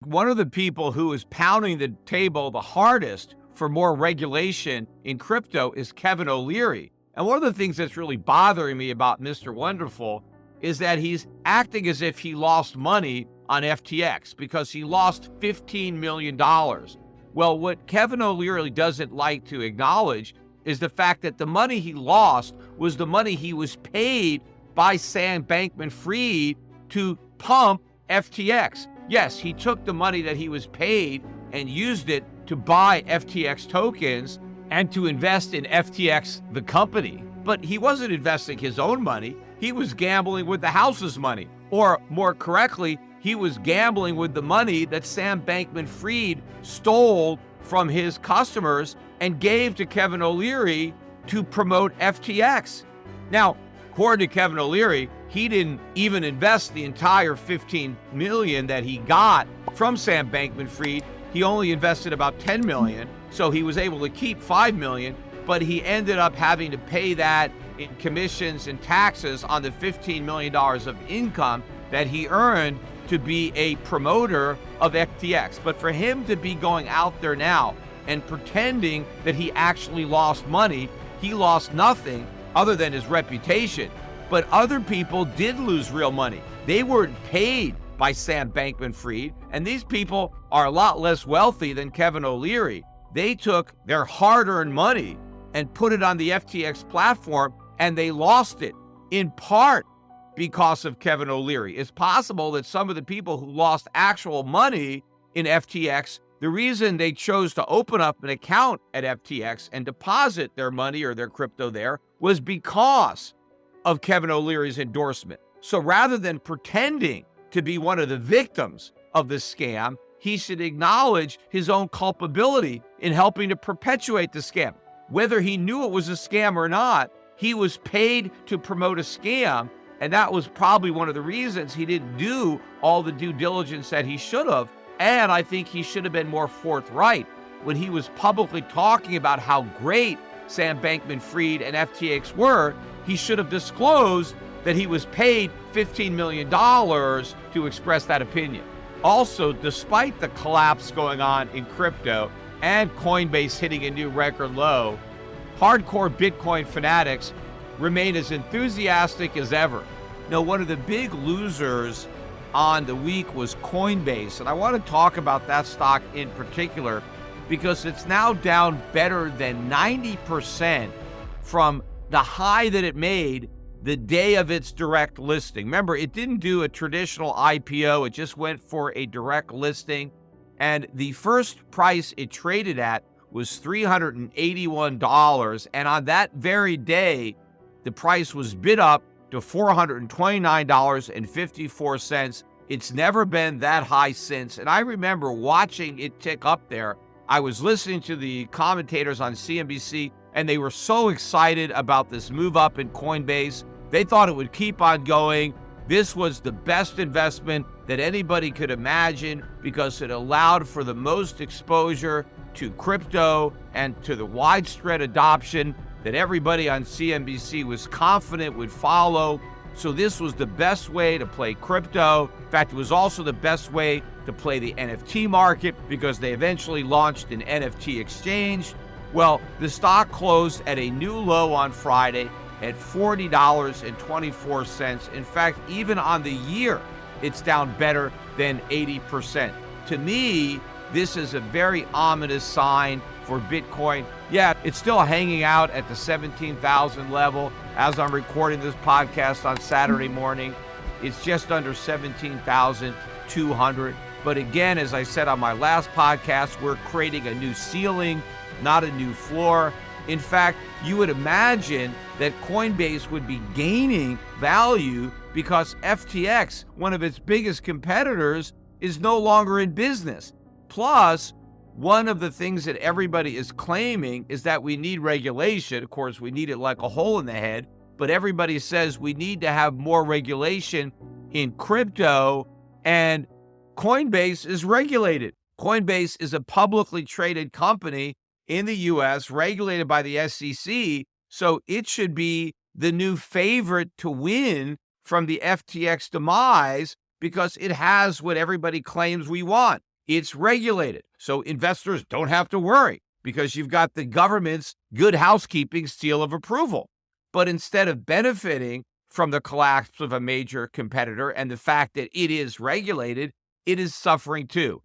one of the people who is pounding the table the hardest for more regulation in crypto is Kevin O'Leary. And one of the things that's really bothering me about Mr. Wonderful is that he's acting as if he lost money on FTX because he lost $15 million. Well, what Kevin O'Leary doesn't like to acknowledge is the fact that the money he lost was the money he was paid by Sam Bankman Fried to pump FTX. Yes, he took the money that he was paid and used it to buy FTX tokens and to invest in FTX, the company. But he wasn't investing his own money. He was gambling with the house's money. Or more correctly, he was gambling with the money that Sam Bankman Fried stole from his customers and gave to Kevin O'Leary to promote FTX. Now, according to Kevin O'Leary, he didn't even invest the entire $15 million that he got from Sam Bankman Fried. He only invested about $10 million, so he was able to keep $5 million, but he ended up having to pay that in commissions and taxes on the $15 million of income that he earned to be a promoter of FTX. But for him to be going out there now and pretending that he actually lost money, he lost nothing other than his reputation. But other people did lose real money. They weren't paid by Sam Bankman Fried, and these people are a lot less wealthy than Kevin O'Leary. They took their hard-earned money and put it on the FTX platform, and they lost it, in part because of Kevin O'Leary. It's possible that some of the people who lost actual money in FTX, the reason they chose to open up an account at FTX and deposit their money or their crypto there was because of Kevin O'Leary's endorsement. So rather than pretending to be one of the victims of this scam, he should acknowledge his own culpability in helping to perpetuate the scam. Whether he knew it was a scam or not, he was paid to promote a scam, and that was probably one of the reasons he didn't do all the due diligence that he should have. And I think he should have been more forthright when he was publicly talking about how great Sam Bankman Fried and FTX were. He should have disclosed that he was paid $15 million to express that opinion. Also, despite the collapse going on in crypto and Coinbase hitting a new record low, hardcore Bitcoin fanatics remain as enthusiastic as ever. Now, one of the big losers on the week was Coinbase, and I want to talk about that stock in particular because it's now down better than 90% from the high that it made the day of its direct listing. Remember, it didn't do a traditional IPO, it just went for a direct listing, and the first price it traded at was $381, and on that very day, the price was bid up to $429.54. It's never been that high since, and I remember watching it tick up there. I was listening to the commentators on CNBC, and they were so excited about this move up in Coinbase. They thought it would keep on going. This was the best investment that anybody could imagine because it allowed for the most exposure to crypto and to the widespread adoption that everybody on CNBC was confident would follow. So this was the best way to play crypto. In fact, it was also the best way to play the NFT market because they eventually launched an NFT exchange. Well, the stock closed at a new low on Friday at $40.24. In fact, even on the year, it's down better than 80%. To me, this is a very ominous sign for Bitcoin. Yeah, it's still hanging out at the 17,000 level. As I'm recording this podcast on Saturday morning, it's just under 17,200. But again, as I said on my last podcast, we're creating a new ceiling, not a new floor. In fact, you would imagine that Coinbase would be gaining value because FTX, one of its biggest competitors, is no longer in business. Plus, one of the things that everybody is claiming is that we need regulation. Of course, we need it like a hole in the head, but everybody says we need to have more regulation in crypto, and Coinbase is regulated. Coinbase is a publicly traded company in the US, regulated by the SEC, so it should be the new favorite to win from the FTX demise because it has what everybody claims we want. it's regulated. So investors don't have to worry because you've got the government's good housekeeping seal of approval. But instead of benefiting from the collapse of a major competitor and the fact that it is regulated, it is suffering too.